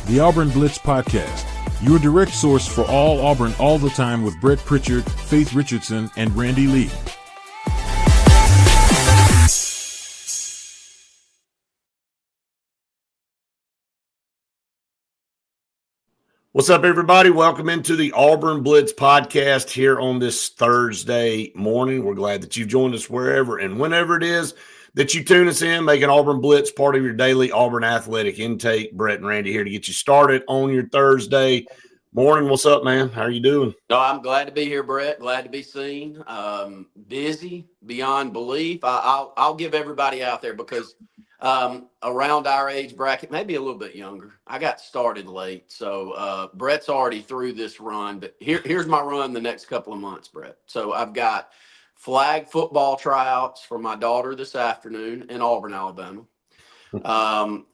the Auburn Blitz Podcast, your direct source for all Auburn all the time with Brett Pritchard, Faith Richardson, and Randy Lee. What's up, everybody? Welcome into the Auburn Blitz Podcast here on this Thursday morning. We're glad that you've joined us wherever and whenever it is that you tune us in, making Auburn Blitz part of your daily Auburn athletic intake. Brett and Randy here to get you started on your Thursday morning. What's up, man? How are you doing? No, I'm glad to be here, Brett. Glad to be seen. Busy beyond belief. I'll give everybody out there because around our age bracket, maybe a little bit younger, I got started late. So Brett's already through this run, but here's my run the next couple of months, Brett. So I've got flag football tryouts for my daughter this afternoon in Auburn, Alabama.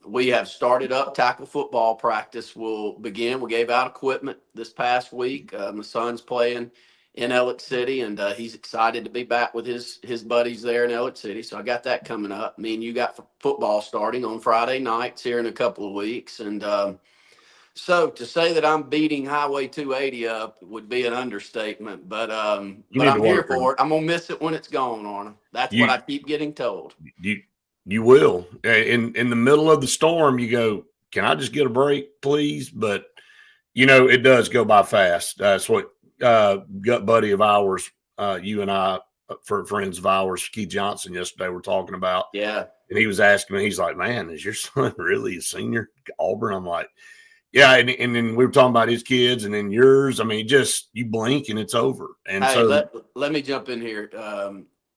We have started up tackle football practice. Will begin. We gave out equipment this past week. My son's playing in Elliott City, and he's excited to be back with his buddies there in Elliott City. So I got that coming up. Me and you got football starting on Friday nights here in a couple of weeks. And so to say that I'm beating Highway 280 up would be an understatement. But I'm here for it. I'm gonna miss it when it's gone, Arna. That's what I keep getting told. You will. In the middle of the storm, you go, can I just get a break, please? But, you know, it does go by fast. That's what gut buddy of ours, you and I, for friends of ours, Keith Johnson, yesterday were talking about. Yeah. And he was asking me, he's like, man, is your son really a senior at Auburn? I'm like, yeah. And then we were talking about his kids and then yours. I mean, just you blink and it's over. And hey, so let me jump in here.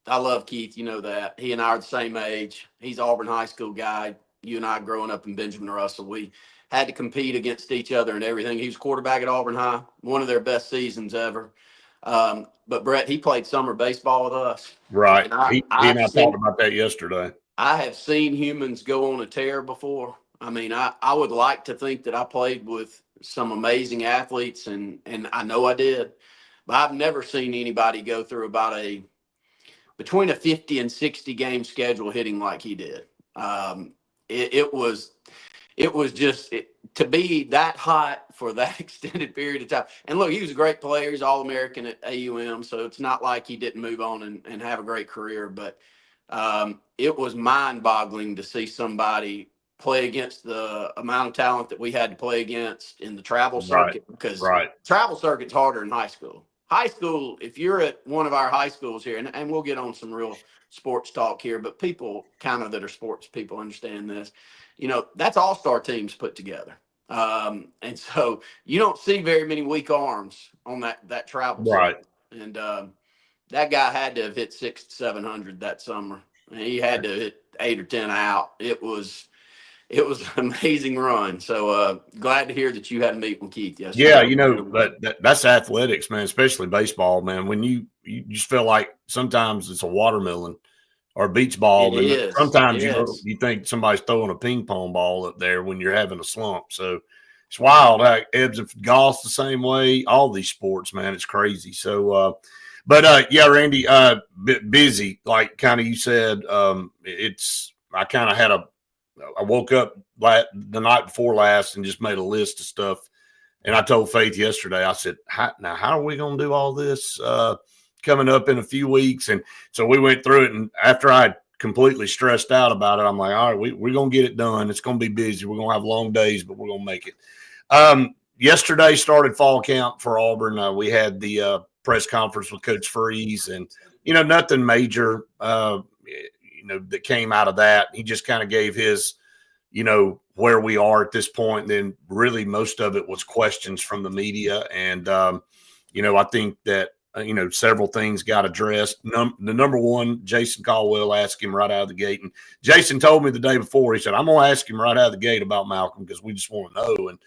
I love Keith. You know that. He and I are the same age. He's Auburn high school guy. You and I growing up in Benjamin Russell, we had to compete against each other and everything. He was quarterback at Auburn High, one of their best seasons ever. But Brett, he played summer baseball with us. Right. He and I talked about that yesterday. I have seen humans go on a tear before. I mean, I would like to think that I played with some amazing athletes, and I know I did. But I've never seen anybody go through between a 50 and 60 game schedule hitting like he did. It was just to be that hot for that extended period of time. And look, he was a great player. He's All-American at AUM, so it's not like he didn't move on and have a great career. But it was mind-boggling to see somebody play against the amount of talent that we had to play against in the travel circuit, because travel circuit's harder in high school. High school, if you're at one of our high schools here, and we'll get on some real sports talk here, but people kind of that are sports people understand this. You know, that's all-star teams put together. And so you don't see very many weak arms on that travel. Right. Circuit. And that guy had to have hit 600 to 700 that summer. And he had to hit 8 or 10 out. It was an amazing run. So glad to hear that you had a meet with Keith yesterday. Yeah, you know, that's athletics, man, especially baseball, man. When you just feel like sometimes it's a watermelon or a beach ball. And sometimes you think somebody's throwing a ping pong ball up there when you're having a slump. So it's wild. Ebbs and golf's the same way. All these sports, man, it's crazy. So, yeah, Randy, busy, like kind of you said. I kind of had I woke up the night before last and just made a list of stuff. And I told Faith yesterday, I said, how are we going to do all this coming up in a few weeks? And so we went through it. And after I completely stressed out about it, I'm like, all right, we're going to get it done. It's going to be busy. We're going to have long days, but we're going to make it. Yesterday started fall camp for Auburn. We had the press conference with Coach Freeze, and, you know, nothing major, that came out of that. He just kind of gave his, where we are at this point. And then really most of it was questions from the media. And, I think that, several things got addressed. The number one, Jason Caldwell asked him right out of the gate. And Jason told me the day before, he said, I'm going to ask him right out of the gate about Malcolm because we just want to know. And,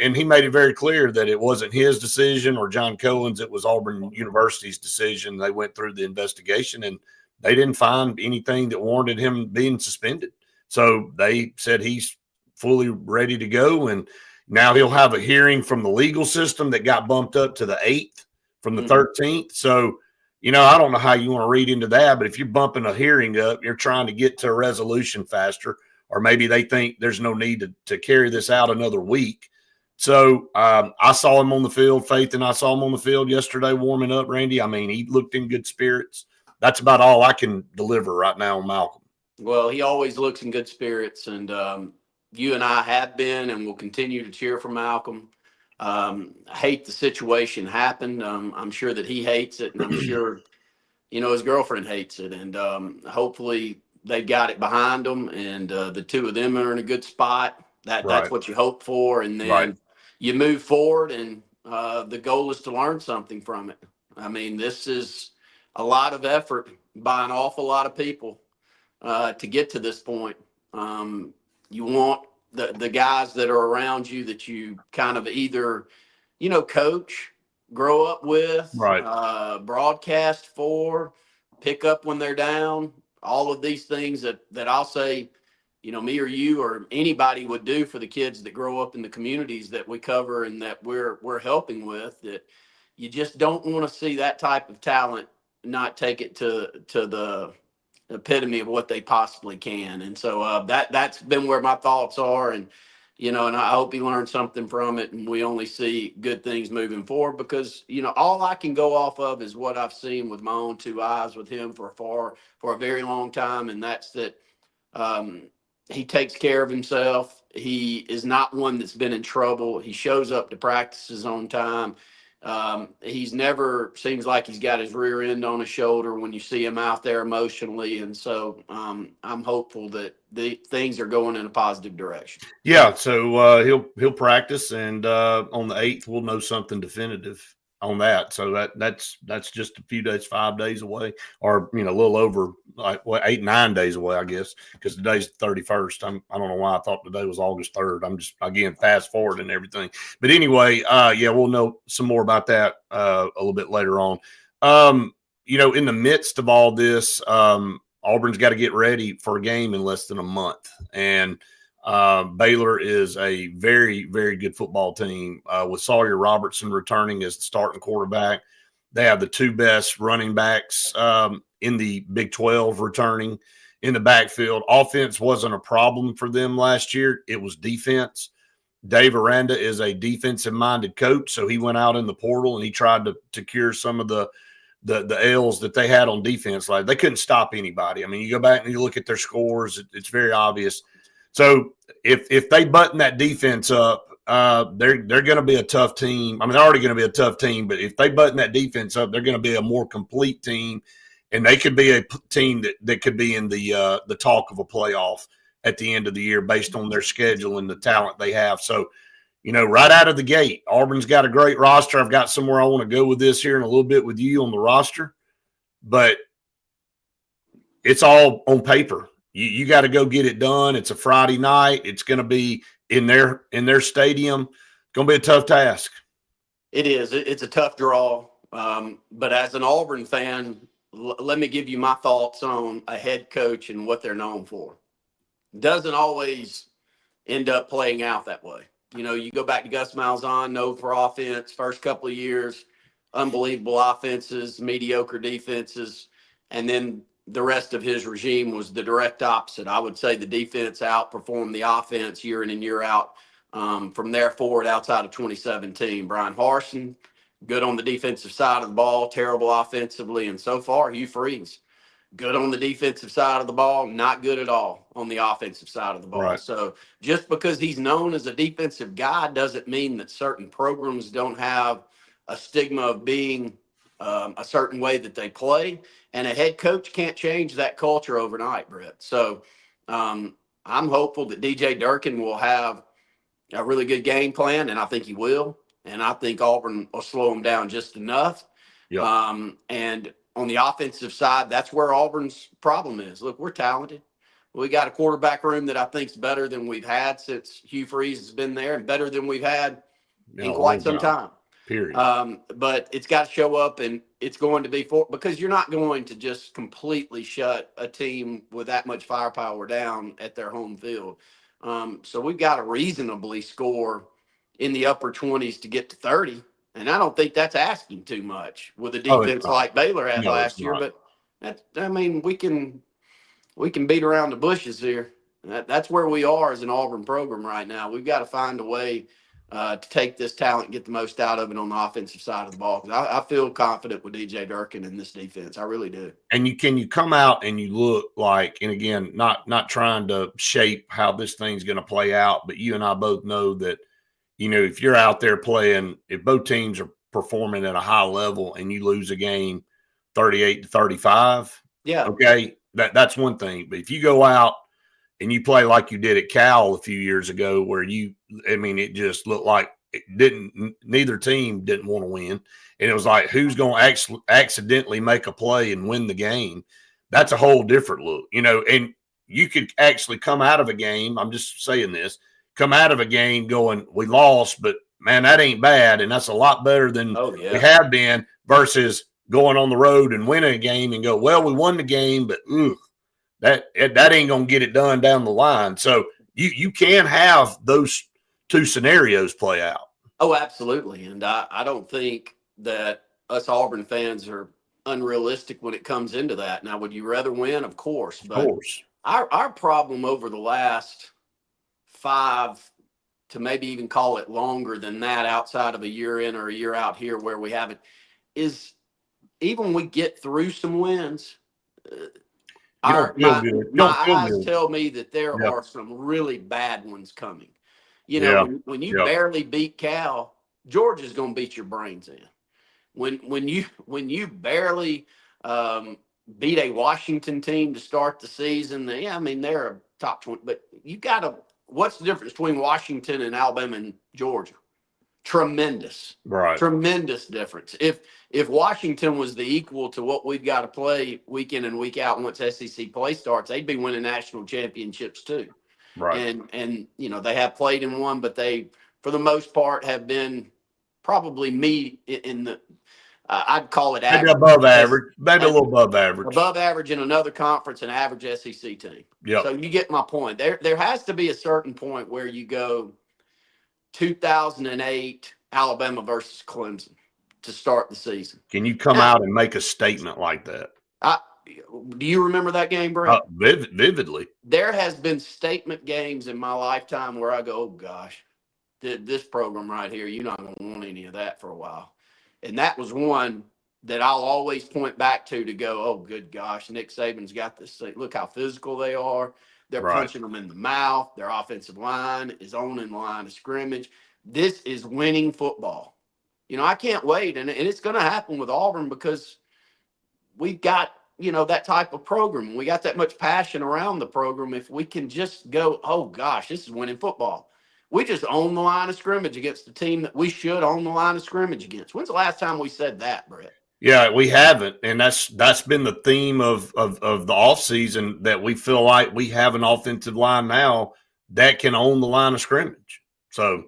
and he made it very clear that it wasn't his decision or John Cohen's. It was Auburn University's decision. They went through the investigation and they didn't find anything that warranted him being suspended. So they said he's fully ready to go. And now he'll have a hearing from the legal system that got bumped up to the 8th from the 13th. So, I don't know how you want to read into that, but if you're bumping a hearing up, you're trying to get to a resolution faster, or maybe they think there's no need to carry this out another week. So I saw him on the field, Faith, and I saw him on the field yesterday warming up, Randy. I mean, he looked in good spirits. That's about all I can deliver right now on Malcolm. Well, he always looks in good spirits, and you and I have been and will continue to cheer for Malcolm. I hate the situation happened. I'm sure that he hates it, and I'm sure, his girlfriend hates it. And hopefully they've got it behind them, and the two of them are in a good spot. That's what you hope for. And then you move forward, and the goal is to learn something from it. I mean, this is a lot of effort by an awful lot of people to get to this point. You want the guys that are around you that you kind of either, coach, grow up with, broadcast for, pick up when they're down, all of these things that I'll say, me or you or anybody would do for the kids that grow up in the communities that we cover and that we're helping with, that you just don't want to see that type of talent not take it to the epitome of what they possibly can. And so that's been where my thoughts are. And, and I hope he learned something from it, and we only see good things moving forward, because, all I can go off of is what I've seen with my own two eyes with him for a very long time. And that's that he takes care of himself. He is not one that's been in trouble. He shows up to practices on time. He's never seems like he's got his rear end on his shoulder when you see him out there emotionally. And so I'm hopeful that the things are going in a positive direction. Yeah. So he'll practice, and on the 8th, we'll know something definitive on that. So that's just a few days, 5 days away, or, a little over 8-9 days away, I guess, because today's the 31st. I don't know why I thought today was August 3rd. I'm just, again, fast forward and everything. But anyway, we'll know some more about that a little bit later on. In the midst of all this, Auburn's got to get ready for a game in less than a month. And Baylor is a very, very good football team with Sawyer Robertson returning as the starting quarterback. They have the two best running backs in the Big 12 returning in the backfield. Offense wasn't a problem for them last year. It was defense. Dave Aranda is a defensive-minded coach, so he went out in the portal and he tried to cure some of the L's that they had on defense. Like, they couldn't stop anybody. I mean, you go back and you look at their scores, it's very obvious. So if they button that defense up, they're going to be a tough team. I mean, they're already going to be a tough team, but if they button that defense up, they're going to be a more complete team, and they could be a team that could be in the talk of a playoff at the end of the year based on their schedule and the talent they have. So, right out of the gate, Auburn's got a great roster. I've got somewhere I want to go with this here in a little bit with you on the roster, but it's all on paper. You got to go get it done. It's a Friday night. It's going to be in their stadium. It's going to be a tough task. It is. It's a tough draw. But as an Auburn fan, let me give you my thoughts on a head coach and what they're known for. Doesn't always end up playing out that way. You go back to Gus Malzahn, known for offense, first couple of years, unbelievable offenses, mediocre defenses, and then the rest of his regime was the direct opposite. I would say the defense outperformed the offense year in and year out from there forward outside of 2017. Brian Harsin, good on the defensive side of the ball, terrible offensively. And so far, Hugh Freeze, good on the defensive side of the ball, not good at all on the offensive side of the ball. Right. So just because he's known as a defensive guy doesn't mean that certain programs don't have a stigma of being a certain way that they play. And a head coach can't change that culture overnight, Brett. So I'm hopeful that DJ Durkin will have a really good game plan, and I think he will. And I think Auburn will slow him down just enough. Yep. And on the offensive side, that's where Auburn's problem is. Look, we're talented. We got a quarterback room that I think is better than we've had since Hugh Freeze has been there, and better than we've had in quite some time. Period. But it's got to show up, and it's going to be because you're not going to just completely shut a team with that much firepower down at their home field. So we've got to reasonably score in the upper 20s to get to 30. And I don't think that's asking too much with a defense like Baylor had last year. But we can beat around the bushes here. That's where we are as an Auburn program right now. We've got to find a way to take this talent and get the most out of it on the offensive side of the ball. I feel confident with DJ Durkin in this defense. I really do. And you come out and you look like, and again, not trying to shape how this thing's going to play out, but you and I both know that, if you're out there playing, if both teams are performing at a high level and you lose a game 38-35, yeah, okay, that's one thing. But if you go out and you play like you did at Cal a few years ago, where it just looked like neither team didn't want to win. And it was like, who's going to accidentally make a play and win the game? That's a whole different look, and you could actually come out of a game. I'm just saying this, come out of a game going, we lost, but man, that ain't bad. And that's a lot better than we have been versus going on the road and winning a game and go, well, we won the game, but that ain't going to get it done down the line. So you can have those two scenarios play out. Oh, absolutely. And I don't think that us Auburn fans are unrealistic when it comes into that. Now, would you rather win? Of course. But of course. Our problem over the last 5 to maybe even call it longer than that, outside of a year in or a year out here where we haven't, is even when we get through some wins, my eyes tell me that there are some really bad ones coming. When you barely beat Cal, Georgia's going to beat your brains in. When you barely beat a Washington team to start the season, they're a top 20. But you got to. What's the difference between Washington and Alabama and Georgia? Tremendous, right? Tremendous difference. If Washington was the equal to what we've got to play week in and week out once SEC play starts, they'd be winning national championships too. Right. And they have played in one, but they, for the most part, have been probably in the I'd call it maybe above average, maybe a little above average. Above average in another conference, an average SEC team. Yeah. So you get my point. There has to be a certain point where you go 2008 Alabama versus Clemson to start the season. Can you come out and make a statement like that? Do you remember that game, Brett? Vividly. There has been statement games in my lifetime where I go, oh gosh, this program right here, you're not going to want any of that for a while. And that was one that I'll always point back to go, oh, good gosh, Nick Saban's got this. Look how physical they are. They're punching them in the mouth. Their offensive line is owning the line of scrimmage. This is winning football. I can't wait. And it's going to happen with Auburn because we've got, that type of program. We got that much passion around the program. If we can just go, oh, gosh, this is winning football. We just own the line of scrimmage against the team that we should own the line of scrimmage against. When's the last time we said that, Brett? Yeah, we haven't. And that's been the theme of the offseason, that we feel like we have an offensive line now that can own the line of scrimmage. So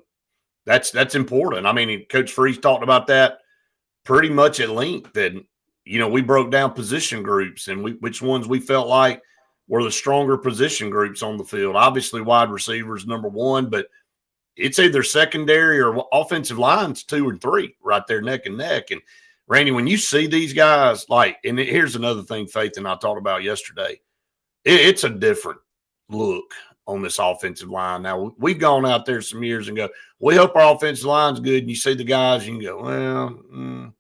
that's important. Coach Freeze talked about that pretty much at length. And, we broke down position groups and which ones we felt like were the stronger position groups on the field. Obviously, wide receivers, number one, but it's either secondary or offensive lines 2 and 3 right there neck and neck. And Randy, when you see these guys, and here's another thing Faith and I talked about yesterday, it's a different look on this offensive line. Now, we've gone out there some years and go, we hope our offensive line's good. And you see the guys, you can go, well,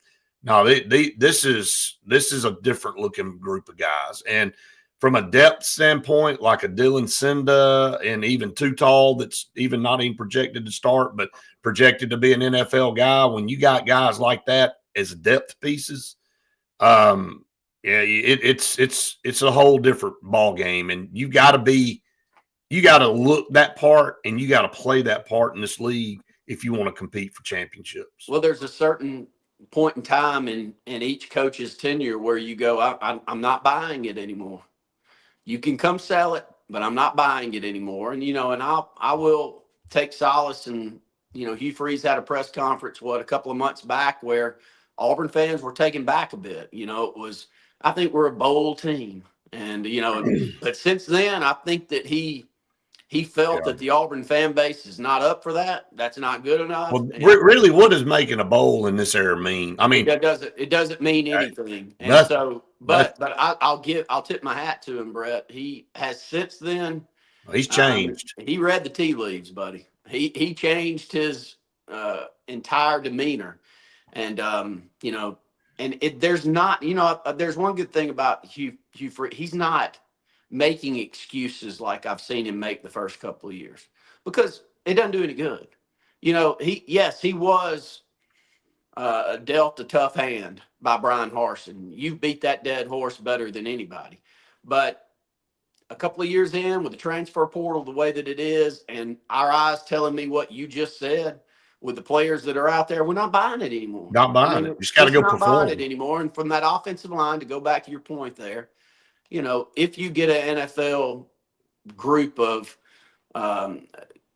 no, this is a different looking group of guys. And from a depth standpoint, like a Dylan Cinda and even Too Tall, that's even not even projected to start, but projected to be an NFL guy. When you got guys like that as depth pieces, it's a whole different ball game, and you got to look that part, and you got to play that part in this league if you want to compete for championships. Well, there's a certain point in time in each coach's tenure where you go, I'm not buying it anymore. You can come sell it, but I'm not buying it anymore. And, and I will take solace in, Hugh Freeze had a press conference, a couple of months back where Auburn fans were taken back a bit. It was, I think we're a bowl team. And, but since then, I think that he felt that the Auburn fan base is not up for that. That's not good enough. Well, really, what does making a bowl in this era mean? It doesn't mean anything. And so, but I'll tip my hat to him, Brett. He has since then He's changed. He read the tea leaves, buddy. He changed his entire demeanor, and there's not, there's one good thing about Hugh Freeze. He's not making excuses like I've seen him make the first couple of years, because it doesn't do any good. He was dealt a tough hand by Brian Harsin. You beat that dead horse better than anybody. But a couple of years in, with the transfer portal the way that it is, and our eyes telling me what you just said, with the players that are out there, we're not buying it anymore. Not buying it. Just got to go perform. Not buying it anymore. And from that offensive line, to go back to your point there, if you get an NFL group of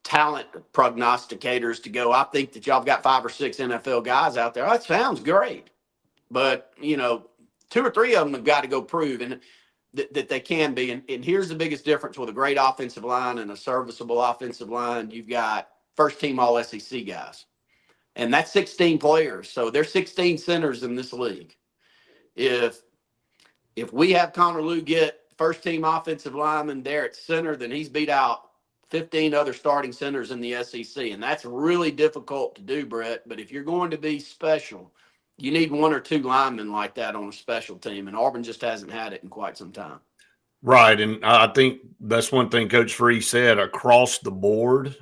talent prognosticators to go, I think that y'all got 5 or 6 NFL guys out there. That sounds great. But, 2 or 3 of them have got to go prove that they can be. And here's the biggest difference with a great offensive line and a serviceable offensive line. You've got first-team All-SEC guys. And that's 16 players. So there's 16 centers in this league. If we have Connor Lew get first-team offensive lineman there at center, then he's beat out 15 other starting centers in the SEC. And that's really difficult to do, Brett. But if you're going to be special, you need 1 or 2 linemen like that on a special team. And Auburn just hasn't had it in quite some time. Right. And I think that's one thing Coach Freeze said across the board.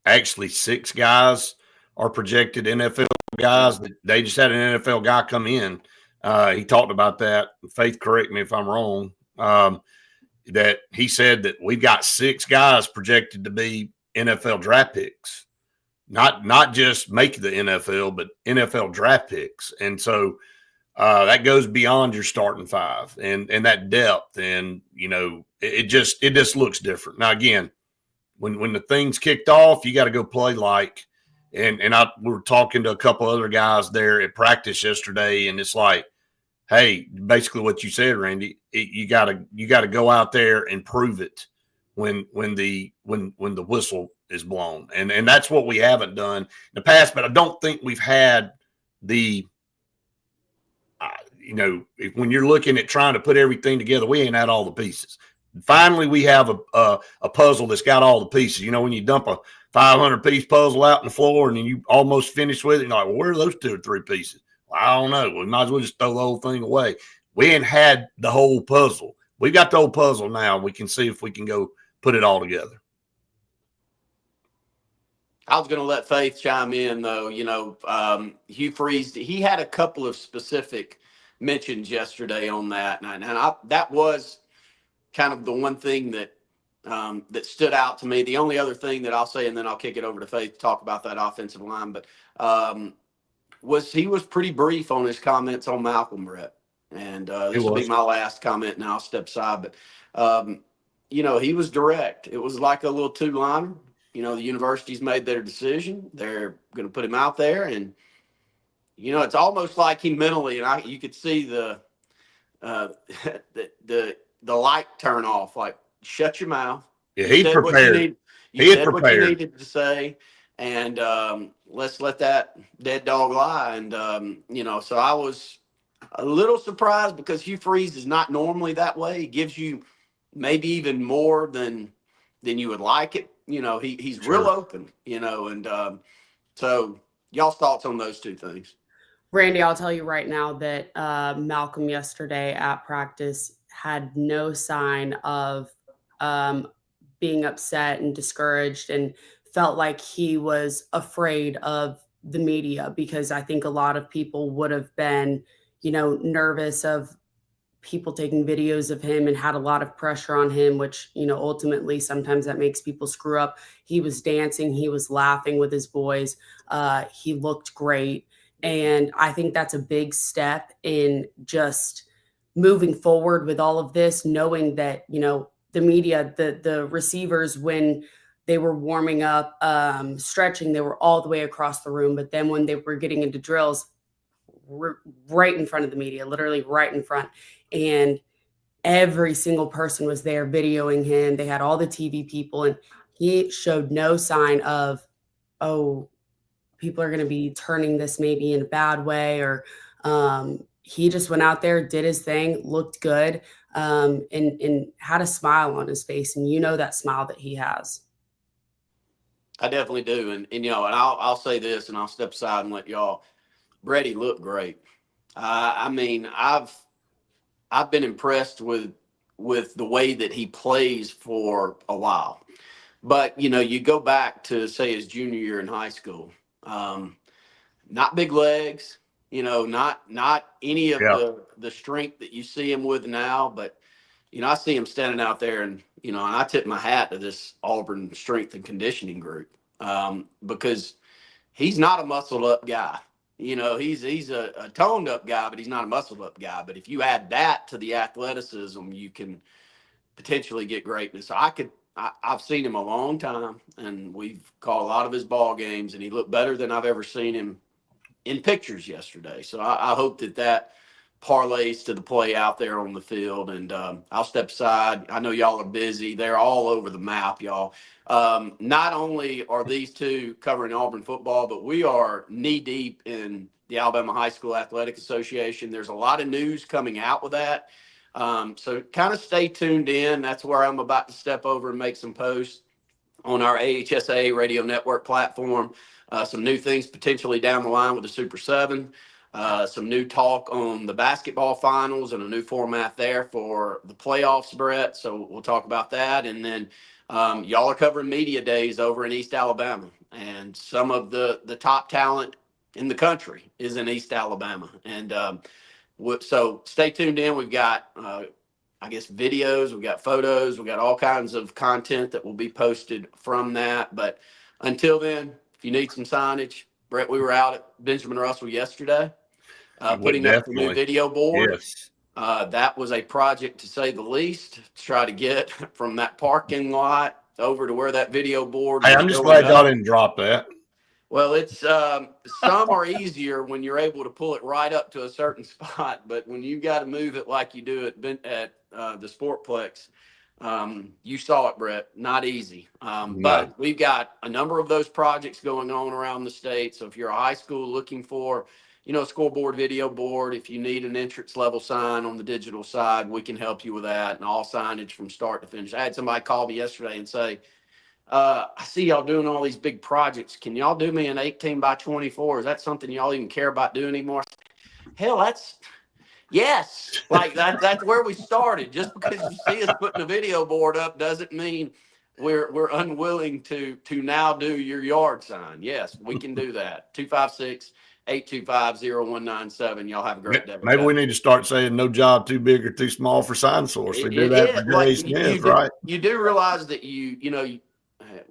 Actually, 6 guys are projected NFL guys. They just had an NFL guy come in. He talked about that. Faith, correct me if I'm wrong. That he said that we've got 6 guys projected to be NFL draft picks, not just make the NFL, but NFL draft picks. And so that goes beyond your starting 5 and that depth. And, it just looks different. Now, again, when the things kicked off, you got to go play like, and we were talking to a couple other guys there at practice yesterday, and it's like, hey, basically what you said, Randy, you gotta go out there and prove it when the whistle is blown, and that's what we haven't done in the past. But I don't think we've had the, when you're looking at trying to put everything together, we ain't had all the pieces. Finally, we have a puzzle that's got all the pieces. When you dump a 500-piece puzzle out on the floor and then you almost finish with it, and you're like, well, where are those 2 or 3 pieces? Well, I don't know. We might as well just throw the whole thing away. We ain't had the whole puzzle. We got the whole puzzle now. We can see if we can go put it all together. I was going to let Faith chime in, though. Hugh Freeze, he had a couple of specific mentions yesterday on that, and that was kind of the one thing that that stood out to me. The only other thing that I'll say, and then I'll kick it over to Faith to talk about that offensive line, but he was pretty brief on his comments on Malcolm, Brett. And this will be my last comment, and I'll step aside. But, he was direct. It was like a little 2-liner. The university's made their decision. They're going to put him out there. And, it's almost like he mentally, and you could see the light turn off, like, shut your mouth. Yeah, he's prepared. You said what you needed to say, and let's let that dead dog lie. And, so I was a little surprised, because Hugh Freeze is not normally that way. He gives you maybe even more than you would like it. He's Sure. real open, and so y'all's thoughts on those 2 things. Randy, I'll tell you right now that Malcolm yesterday at practice had no sign of being upset and discouraged, and felt like he was afraid of the media, because I think a lot of people would have been, nervous of people taking videos of him, and had a lot of pressure on him, which, ultimately sometimes that makes people screw up. He was dancing. He was laughing with his boys. He looked great. And I think that's a big step in just moving forward with all of this, knowing that, the media, the receivers, when they were warming up, stretching, they were all the way across the room. But then when they were getting into drills, right in front of the media, literally right in front. And every single person was there videoing him. They had all the TV people, and he showed no sign of, oh, people are going to be turning this maybe in a bad way, or he just went out there, did his thing, looked good, and had a smile on his face. And you know that smile that he has. I definitely do. And I'll say this, and I'll step aside and let y'all. Brady looked great. I mean, I've been impressed with the way that he plays for a while. But, you go back to, say, his junior year in high school. Not big legs, not any of the strength that you see him with now. But, I see him standing out there and I tip my hat to this Auburn strength and conditioning group because he's not a muscled up guy. He's a toned up guy, but he's not a muscled up guy. But if you add that to the athleticism, you can potentially get greatness. So I've seen him a long time, and we've called a lot of his ball games, and he looked better than I've ever seen him in pictures yesterday. So I hope that parlays to the play out there on the field. And I'll step aside. I know y'all are busy. They're all over the map, y'all. Not only are these two covering Auburn football, but we are knee deep in the Alabama High School Athletic Association. There's a lot of news coming out with that. So kind of stay tuned in. That's where I'm about to step over and make some posts on our AHSA radio network platform. Some new things potentially down the line with the Super 7. Some new talk on the basketball finals and a new format there for the playoffs, Brett. So we'll talk about that. And then y'all are covering media days over in East Alabama. And some of the top talent in the country is in East Alabama. And so stay tuned in. We've got, videos, we've got photos, we've got all kinds of content that will be posted from that. But until then, if you need some signage, Brett, we were out at Benjamin Russell yesterday putting up the new video board. Yes. That was a project, to say the least, to try to get from that parking lot over to where that video board Hey, I'm just glad y'all didn't drop that. Well, it's some are easier when you're able to pull it right up to a certain spot, but when you got to move it like you do at the Sportplex, you saw it, Brett. Not easy. But we've got a number of those projects going on around the state. So if you're a high school looking for, a scoreboard, video board, if you need an entrance level sign on the digital side, we can help you with that, and all signage from start to finish. I had somebody call me yesterday and say, I see y'all doing all these big projects. Can y'all do me an 18 by 24? Is that something y'all even care about doing anymore? Hell, yes. Like that's where we started. Just because you see us putting a video board up doesn't mean we're unwilling to now do your yard sign. Yes, we can do that. 256-825-0197. Y'all have a great day. Maybe we need to start saying no job too big or too small for Sign Source. They do that for Jay Smith, right? You do realize that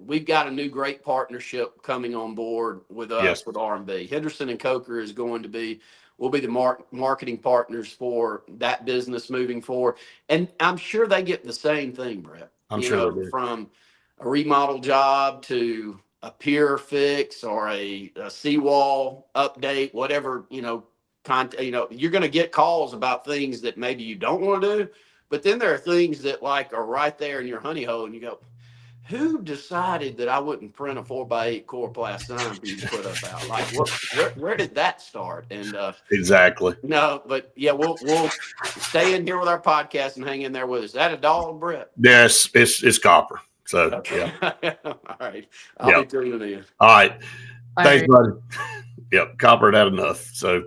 we've got a new great partnership coming on board with us with R&B. Henderson and Coker will be the marketing partners for that business moving forward. And I'm sure they get the same thing, Brett. I'm sure they do. From a remodel job to a pier fix or a seawall update, whatever, you're going to get calls about things that maybe you don't want to do. But then there are things that are right there in your honey hole, and you go, who decided that I wouldn't print a 4x8 Coroplast sign for you to put up out? Like, where did that start? And exactly. No, but yeah, we'll stay in here with our podcast and hang in there with us. Is that a dog, Brett? Yes, it's Copper. So okay. Yeah. All right, I'll be tuning in. All right, thanks, buddy. Yep, Copper had enough. So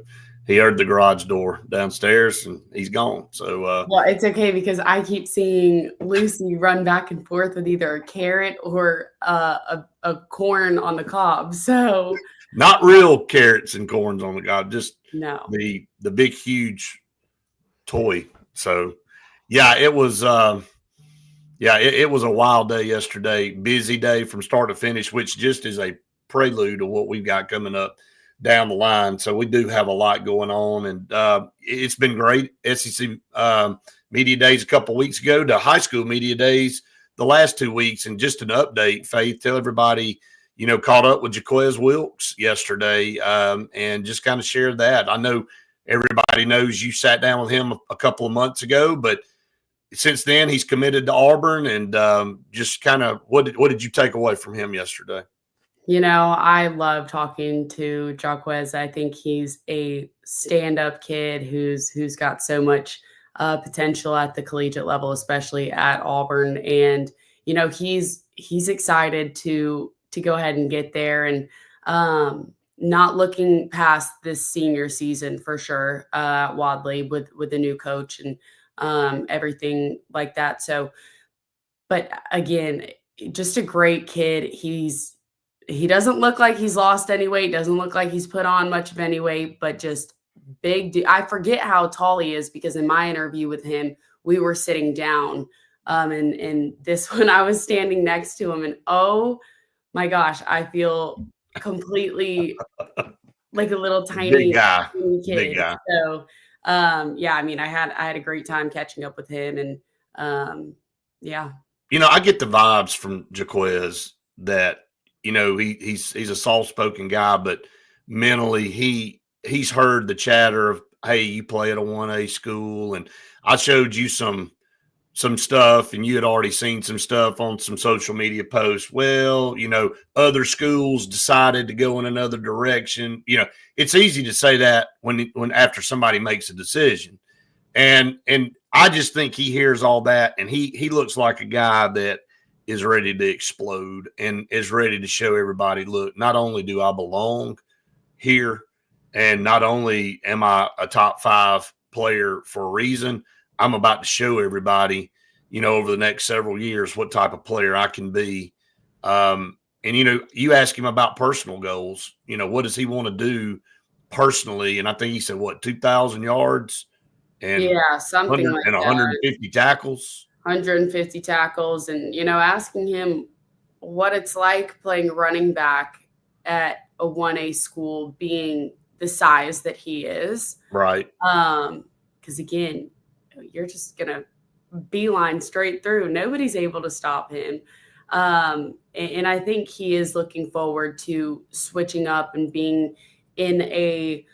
he heard the garage door downstairs and he's gone. So, well, it's okay because I keep seeing Lucy run back and forth with either a carrot or a corn on the cob. So not real carrots and corns on the cob, just the big, huge toy. So yeah, it was, it was a wild day yesterday, busy day from start to finish, which just is a prelude to what we've got coming up down the line. So we do have a lot going on, and it's been great. SEC Media Days a couple of weeks ago to high school Media Days the last 2 weeks. And just an update, Faith, tell everybody, caught up with Jaquez Wilkes yesterday and just kind of shared that. I know everybody knows you sat down with him a couple of months ago, but since then he's committed to Auburn, and just kind of what did you take away from him yesterday? I love talking to Jaquez. I think he's a stand-up kid who's got so much potential at the collegiate level, especially at Auburn. And he's excited to go ahead and get there, and not looking past this senior season for sure. Wadley with the new coach and everything like that. So, but again, just a great kid. He doesn't look like he's lost any weight, doesn't look like he's put on much of any weight, but just big. I forget how tall he is because in my interview with him, we were sitting down. And this one, I was standing next to him, and oh my gosh, I feel completely like a little tiny kid. Big guy. So, yeah, I mean, I had a great time catching up with him, and yeah. I get the vibes from Jaquez that he's a soft-spoken guy, but mentally he's heard the chatter of, hey, you play at a 1A school, and I showed you some stuff, and you had already seen some stuff on some social media posts. Well, other schools decided to go in another direction. It's easy to say that when after somebody makes a decision, and I just think he hears all that, and he looks like a guy that is ready to explode and is ready to show everybody, look, not only do I belong here, and not only am I a top 5 player for a reason, I'm about to show everybody, over the next several years what type of player I can be. And, you ask him about personal goals, what does he want to do personally? And I think he said, 2,000 yards and something like and that. 150 tackles. 150 tackles, and asking him what it's like playing running back at a 1A school, being the size that he is. Right. Because again, you're just gonna beeline straight through. Nobody's able to stop him. And I think he is looking forward to switching up and being in a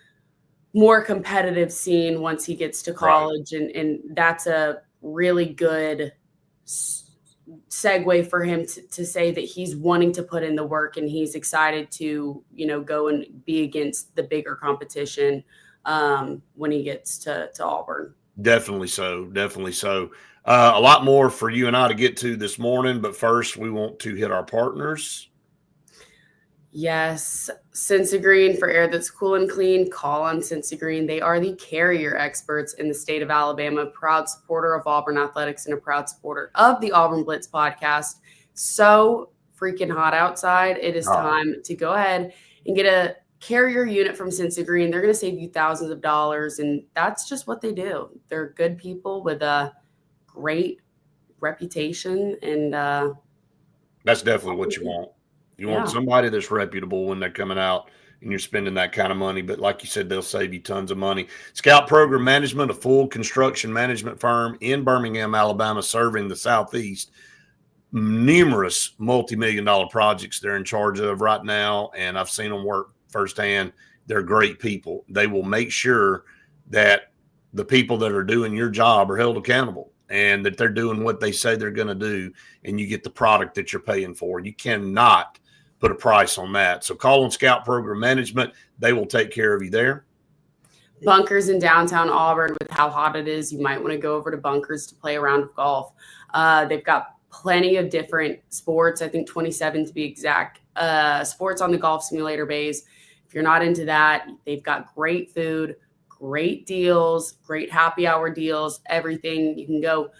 more competitive scene once he gets to college. Right. And that's a really good segue for him to say that he's wanting to put in the work, and he's excited to, go and be against the bigger competition when he gets to Auburn. Definitely so. Definitely so. A lot more for you and I to get to this morning, but first we want to hit our partners. Yes, Cincy Green, for air that's cool and clean. Call on Cincy Green. They are the carrier experts in the state of Alabama, proud supporter of Auburn athletics and a proud supporter of the Auburn Blitz podcast. So freaking hot outside. It is time to go ahead and get a carrier unit from Cincy Green. They're going to save you thousands of dollars, and that's just what they do. They're good people with a great reputation, and that's definitely what you want. You want somebody that's reputable when they're coming out and you're spending that kind of money. But like you said, they'll save you tons of money. Scout Program Management, a full construction management firm in Birmingham, Alabama, serving the Southeast. Numerous multi-million-dollar projects they're in charge of right now, and I've seen them work firsthand. They're great people. They will make sure that the people that are doing your job are held accountable, and that they're doing what they say they're going to do, and you get the product that you're paying for. You cannot put a price on that. So call on Scout Program Management. They will take care of you there. Bunkers in downtown Auburn. With how hot it is, you might want to go over to Bunkers to play a round of golf. They've got plenty of different sports, I think 27 to be exact, sports on the golf simulator bays. If you're not into that, they've got great food, great deals, great happy hour deals, everything. You can go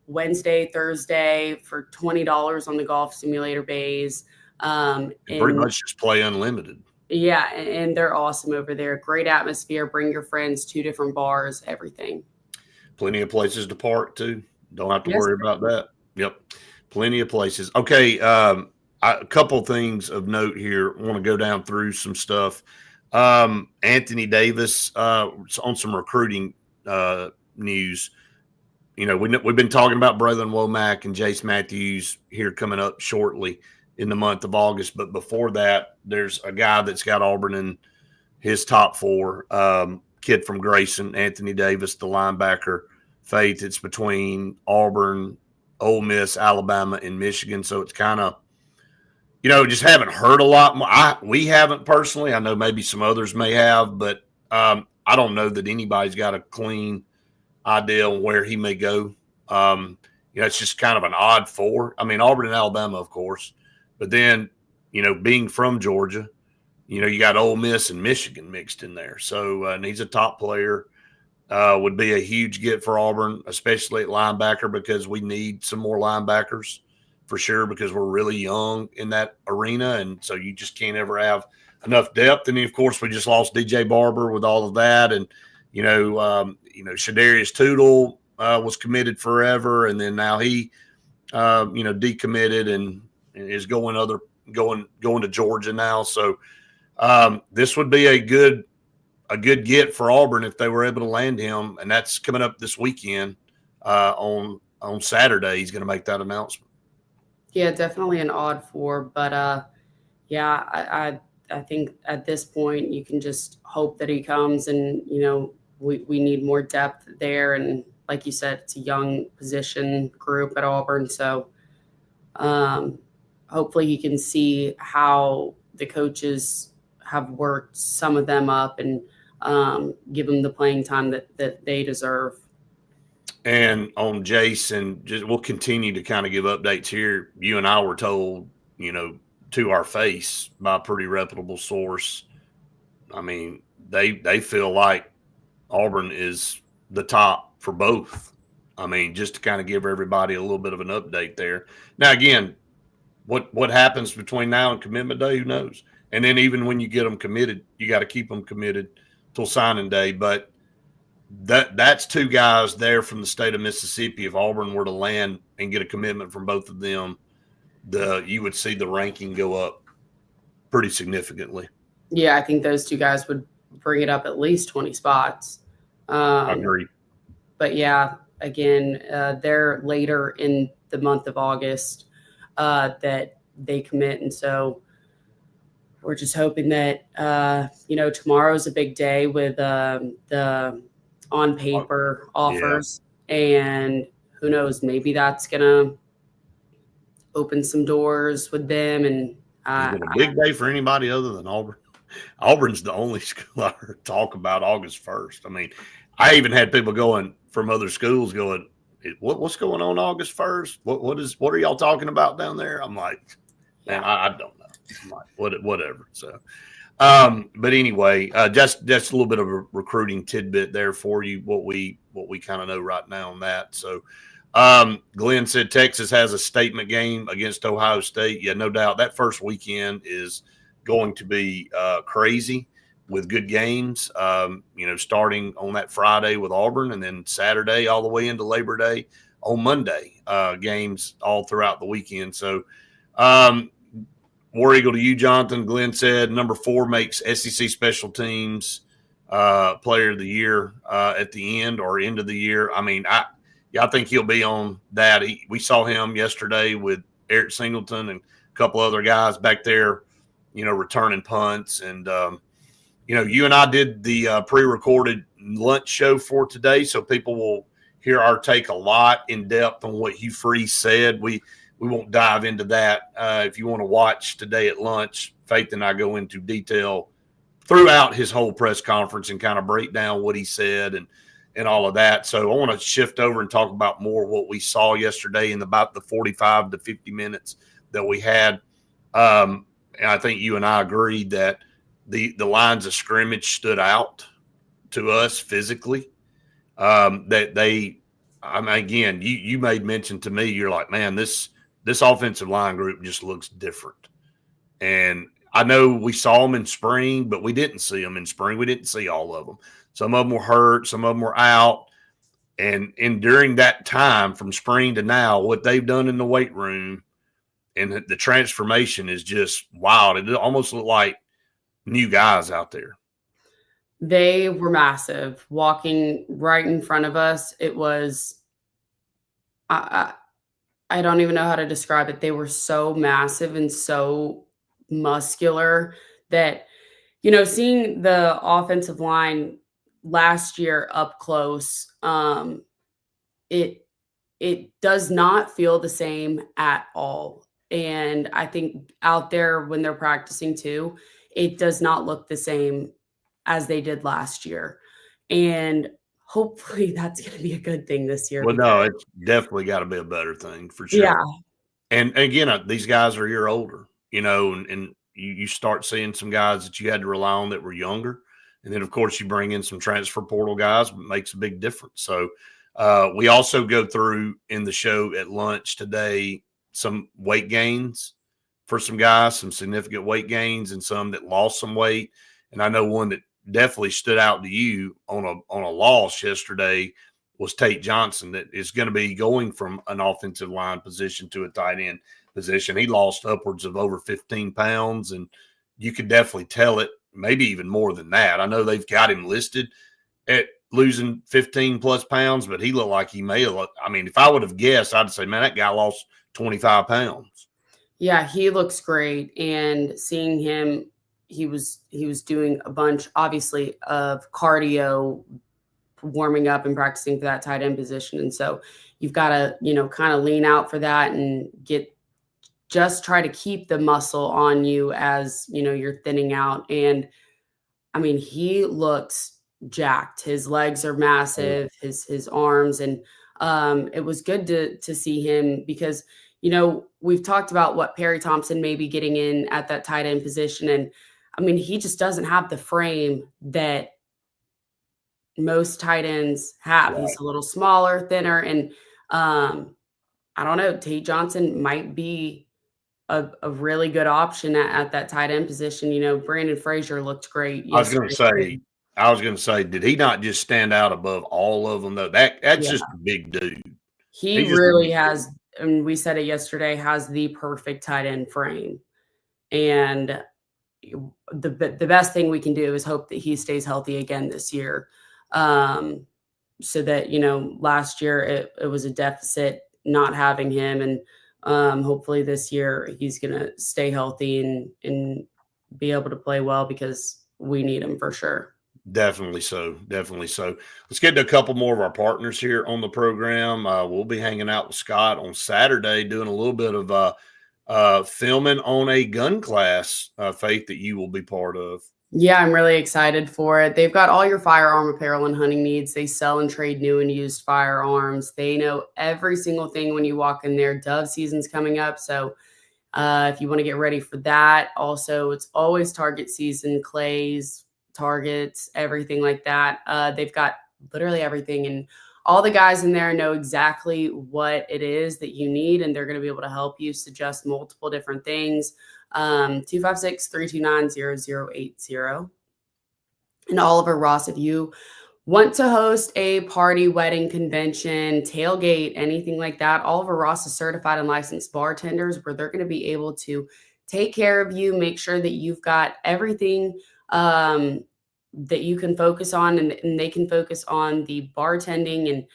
Wednesday, Thursday for $20 on the golf simulator bays. And pretty much just play unlimited. Yeah, and they're awesome over there. Great atmosphere. Bring your friends, 2 different bars, everything. Plenty of places to park too. Don't have to worry about that. Yep. Plenty of places. Okay. A couple things of note here. I want to go down through some stuff. Anthony Davis on some recruiting news. We've been talking about Braylon Womack and Jace Matthews here coming up shortly in the month of August. But before that, there's a guy that's got Auburn in his top 4, kid from Grayson, Anthony Davis, the linebacker. Faith, it's between Auburn, Ole Miss, Alabama, and Michigan. So it's kind of just haven't heard a lot more. We haven't personally. I know maybe some others may have, but I don't know that anybody's got a clean idea on where he may go. It's just kind of an odd four. I mean, Auburn and Alabama, of course, but then, being from Georgia, you got Ole Miss and Michigan mixed in there. So, and he's a top player. Would be a huge get for Auburn, especially at linebacker, because we need some more linebackers for sure, because we're really young in that arena. And so you just can't ever have enough depth. And then, of course, we just lost DJ Barber with all of that. And, Shadarius Tootle was committed forever. And then now he, decommitted and is going to Georgia now. So this would be a good get for Auburn if they were able to land him. And that's coming up this weekend on Saturday. He's going to make that announcement. Yeah, definitely an odd four, but I think at this point you can just hope that he comes, and we need more depth there, and like you said, it's a young position group at Auburn, so hopefully he can see how the coaches have worked some of them up and give them the playing time that they deserve. And on Jason, we'll continue to kind of give updates here. You and I were told, to our face by a pretty reputable source. I mean, they feel like Auburn is the top for both. I mean, just to kind of give everybody a little bit of an update there. Now, again, what happens between now and commitment day, who knows? And then even when you get them committed, you got to keep them committed till signing day. But that's two guys there from the state of Mississippi. If Auburn were to land and get a commitment from both of them, you would see the ranking go up pretty significantly. Yeah, I think those two guys would bring it up at least 20 spots. I agree. But yeah, again, they're later in the month of August that they commit. And so we're just hoping that, tomorrow's a big day with the on paper offers, and who knows, maybe that's going to open some doors with them. And a big day for anybody other than Auburn. Auburn's the only school I heard talk about August 1st. I mean, I even had people going from other schools going, what's going on August 1st? What are y'all talking about down there? I'm like, man, I don't know. I'm like, whatever. So, but anyway, just a little bit of a recruiting tidbit there for you, what we kind of know right now on that. So, Glenn said Texas has a statement game against Ohio State. Yeah, no doubt. That first weekend is going to be crazy with good games, starting on that Friday with Auburn, and then Saturday all the way into Labor Day on Monday, games all throughout the weekend. So, War Eagle to you, Jonathan. Glenn said number 4 makes SEC special teams player of the year at the end or end of the year. I mean, I think he'll be on that. We saw him yesterday with Eric Singleton and a couple other guys back there, returning punts. And, you and I did the pre-recorded lunch show for today, so people will hear our take a lot in depth on what Hugh Freeze said. We won't dive into that. If you want to watch today at lunch, Faith and I go into detail throughout his whole press conference and kind of break down what he said and all of that. So I want to shift over and talk about more what we saw yesterday in about the 45 to 50 minutes that we had. And I think you and I agreed that the lines of scrimmage stood out to us physically. Again, you made mention to me, you're like, man, this offensive line group just looks different. And I know we saw them in spring, but we didn't see them in spring. We didn't see all of them. Some of them were hurt. Some of them were out. And during that time from spring to now, what they've done in the weight room and the transformation is just wild. It almost looked like new guys out there. They were massive. Walking right in front of us, it was I don't even know how to describe it. They were so massive and so muscular that, seeing the offensive line last year up close, it does not feel the same at all. And I think out there when they're practicing too, it does not look the same as they did last year. And hopefully that's going to be a good thing this year. Well, no, it's definitely got to be a better thing for sure. Yeah. And again, these guys are a year older, and you start seeing some guys that you had to rely on that were younger. And then, of course, you bring in some transfer portal guys, it makes a big difference. So we also go through in the show at lunch today some weight gains for some guys, some significant weight gains, and some that lost some weight. And I know one that definitely stood out to you on a loss yesterday was Tate Johnson, that is going to be going from an offensive line position to a tight end position. He lost upwards of over 15 pounds, and you could definitely tell it, maybe even more than that. I know they've got him listed at losing 15 plus pounds, but he looked like he may have. I mean, if I would have guessed, I'd say, man, that guy lost 25 pounds. Yeah, he looks great. And seeing him, he was doing a bunch, obviously, of cardio, warming up and practicing for that tight end position. And so you've got to, kind of lean out for that and just try to keep the muscle on you as, you're thinning out. And I mean, he looks jacked. His legs are massive, his arms. And it was good to see him because, we've talked about what Perry Thompson may be getting in at that tight end position. And I mean, he just doesn't have the frame that most tight ends have. Right. He's a little smaller, thinner. And I don't know, Tate Johnson might be a really good option at that tight end position. Brandon Frazier looked great. I was going to say, did he not just stand out above all of them though? That's just a big dude. He really has, and we said it yesterday, has the perfect tight end frame. And the best thing we can do is hope that he stays healthy again this year. So that, last year it was a deficit not having him. And hopefully this year he's going to stay healthy and be able to play well because we need him for sure. Definitely so. Definitely so. Let's get to a couple more of our partners here on the program. We'll be hanging out with Scott on Saturday, doing a little bit of filming on a gun class, Faith, that you will be part of. Yeah, I'm really excited for it. They've got all your firearm apparel and hunting needs. They sell and trade new and used firearms. They know every single thing when you walk in there. Dove season's coming up, so if you want to get ready for that. Also, it's always target season, clays, targets, everything like that. They've got literally everything, and all the guys in there know exactly what it is that you need, and they're going to be able to help you suggest multiple different things. 256-329-0080. And Oliver Ross, if you want to host a party, wedding, convention, tailgate, anything like that, Oliver Ross is certified and licensed bartenders where they're going to be able to take care of you, make sure that you've got everything that you can focus on, and they can focus on the bartending and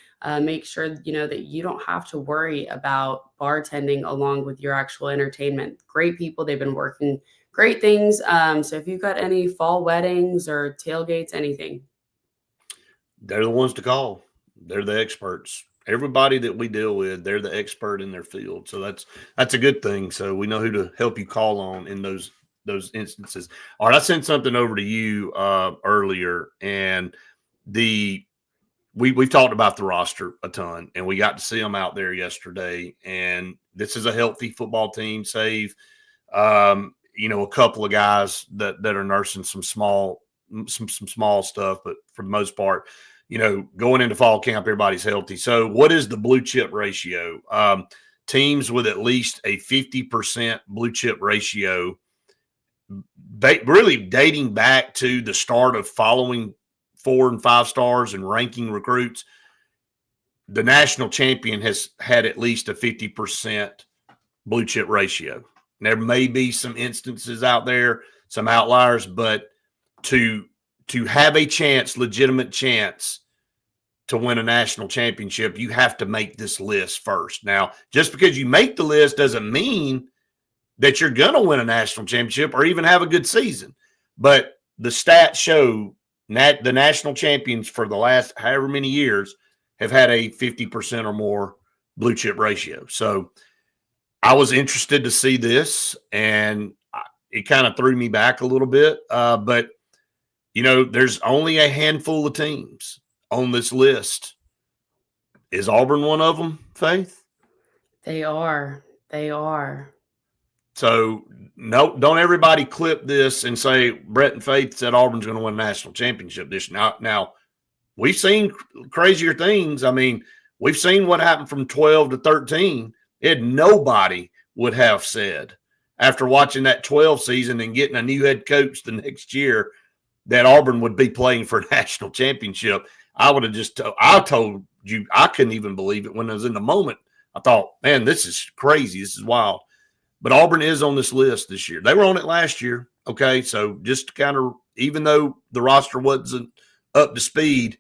make sure, that you don't have to worry about bartending along with your actual entertainment. Great people. They've been working great things. So if you've got any fall weddings or tailgates, anything, they're the ones to call. They're the experts. Everybody that we deal with, they're the expert in their field. So that's a good thing. So we know who to help you call on in those instances. All right, I sent something over to you earlier, and we've talked about the roster a ton, and we got to see them out there yesterday. And this is a healthy football team, save a couple of guys that are nursing some small stuff, but for the most part, going into fall camp, everybody's healthy. So what is the blue chip ratio? Teams with at least a 50% blue chip ratio, really dating back to the start of following 4 and 5 stars and ranking recruits, the national champion has had at least a 50% blue chip ratio. There may be some instances out there, some outliers, but to have a legitimate chance to win a national championship, you have to make this list first. Now, just because you make the list doesn't mean that you're going to win a national championship or even have a good season. But the stats show the national champions for the last however many years have had a 50% or more blue chip ratio. So I was interested to see this, and it kind of threw me back a little bit. But, there's only a handful of teams on this list. Is Auburn one of them, Faith? They are. They are. So, no, don't everybody clip this and say Brett and Faith said Auburn's going to win a national championship this year. Now, we've seen crazier things. I mean, we've seen what happened from 12 to 13. Nobody would have said after watching that 12 season and getting a new head coach the next year that Auburn would be playing for a national championship. I would have I told you, I couldn't even believe it when I was in the moment. I thought, man, this is crazy. This is wild. But Auburn is on this list this year. They were on it last year. Okay. So just kind of, even though the roster wasn't up to speed,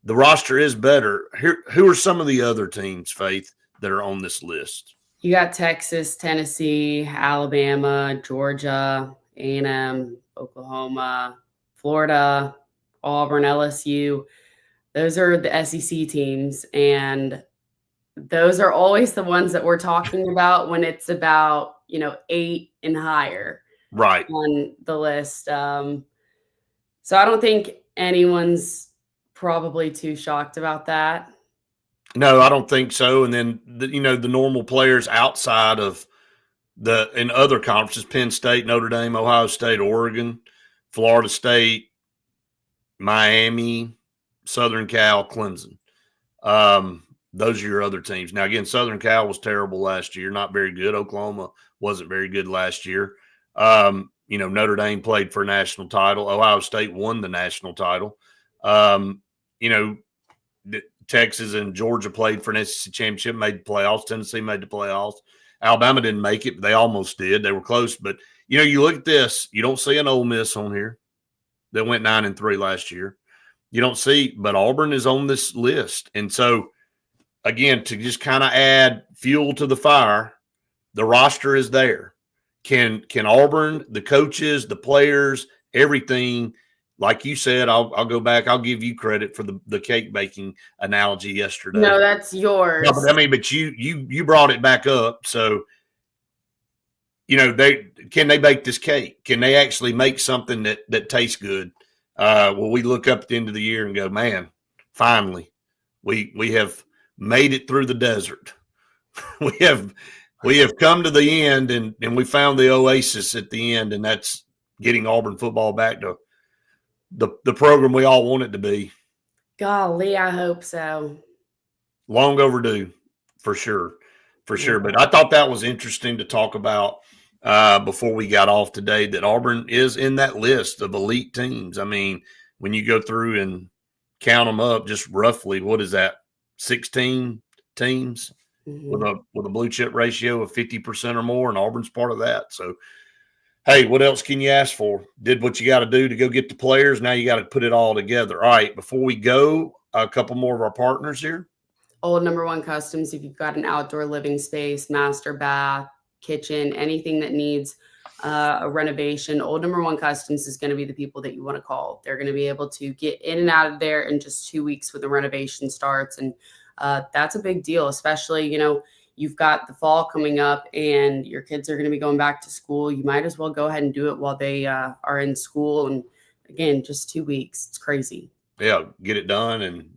the roster is better. Who are some of the other teams, Faith, that are on this list? You got Texas, Tennessee, Alabama, Georgia, A&M, Oklahoma, Florida, Auburn, LSU. Those are the SEC teams, and those are always the ones that we're talking about when it's about, 8 and higher right on the list. So I don't think anyone's probably too shocked about that. No, I don't think so. And then, the normal players outside of in other conferences, Penn State, Notre Dame, Ohio State, Oregon, Florida State, Miami, Southern Cal, Clemson. Those are your other teams. Now, again, Southern Cal was terrible last year, not very good. Oklahoma wasn't very good last year. Notre Dame played for a national title. Ohio State won the national title. Texas and Georgia played for an SEC championship, made the playoffs. Tennessee made the playoffs. Alabama didn't make it, but they almost did. They were close. But, you look at this, you don't see an Ole Miss on here that went 9-3 last year. You don't see, but Auburn is on this list. And so, again, to just kind of add fuel to the fire, the roster is there. Can Auburn, the coaches, the players, everything, like you said, I'll go back. I'll give you credit for the cake baking analogy yesterday. No, that's yours. No, but you brought it back up. So, can they bake this cake? Can they actually make something that tastes good? Will we look up at the end of the year and go, man, finally, we have made it through the desert. We have come to the end, and we found the oasis at the end, and that's getting Auburn football back to the program we all want it to be. Golly, I hope so. Long overdue, for sure. But I thought that was interesting to talk about before we got off today, that Auburn is in that list of elite teams. I mean, when you go through and count them up, just roughly, what is that? 16 teams with a blue chip ratio of 50% or more, and Auburn's part of that. So, hey, what else can you ask for? Did what you got to do to go get the players. Now you got to put it all together. All right, before we go, a couple more of our partners here. Old Number One Customs, if you've got an outdoor living space, master bath, kitchen, anything that needs a renovation, Old Number One Customs is going to be the people that you want to call. They're going to be able to get in and out of there in just 2 weeks when the renovation starts. And that's a big deal, especially, you've got the fall coming up and your kids are going to be going back to school. You might as well go ahead and do it while they are in school. And again, just 2 weeks. It's crazy. Yeah, get it done. And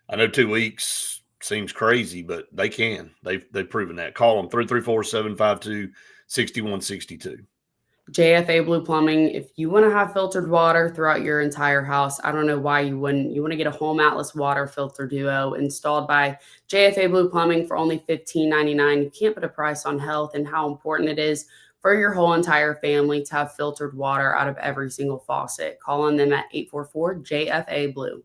I know 2 weeks seems crazy, but they can. They've proven that. Call them 334-752-6162. JFA Blue Plumbing. If you want to have filtered water throughout your entire house, I don't know why you wouldn't. You want to get a Home Atlas water filter duo installed by JFA Blue Plumbing for only $15.99. You can't put a price on health and how important it is for your whole entire family to have filtered water out of every single faucet. Call on them at 844-JFA Blue.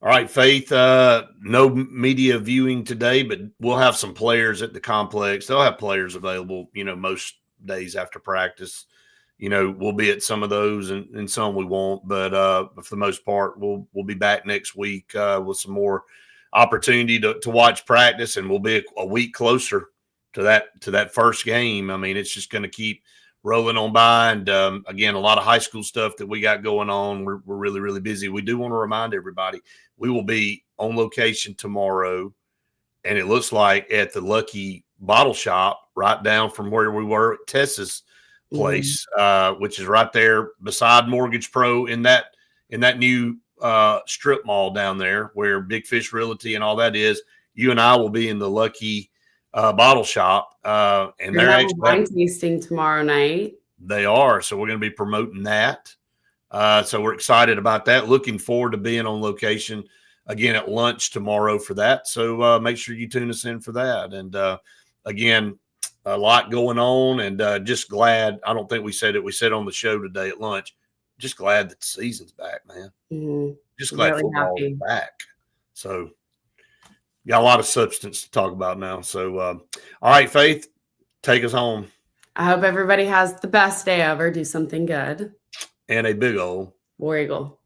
All right, Faith, no media viewing today, but we'll have some players at the complex. They'll have players available, most days after practice. We'll be at some of those and some we won't, but for the most part, we'll be back next week with some more opportunity to watch practice, and we'll be a week closer to that first game. I mean, it's just going to keep rolling on by. And again, a lot of high school stuff that we got going on. We're really, really busy. We do want to remind everybody, we will be on location tomorrow, and it looks like at the Lucky bottle shop right down from where we were at Tessa's place, which is right there beside Mortgage Pro in that new strip mall down there where Big Fish Realty and all that is. You and I will be in the Lucky bottle shop, and they're actually wine tasting tomorrow night. They are, so we're going to be promoting that. So we're excited about that. Looking forward to being on location again at lunch tomorrow for that. So make sure you tune us in for that. And again, a lot going on, and just glad. I don't think we said it. We said on the show today at lunch. Just glad that the season's back, man. Just glad really football is back. So got a lot of substance to talk about now. So all right, Faith, take us home. I hope everybody has the best day ever. Do something good. And a big old War Eagle.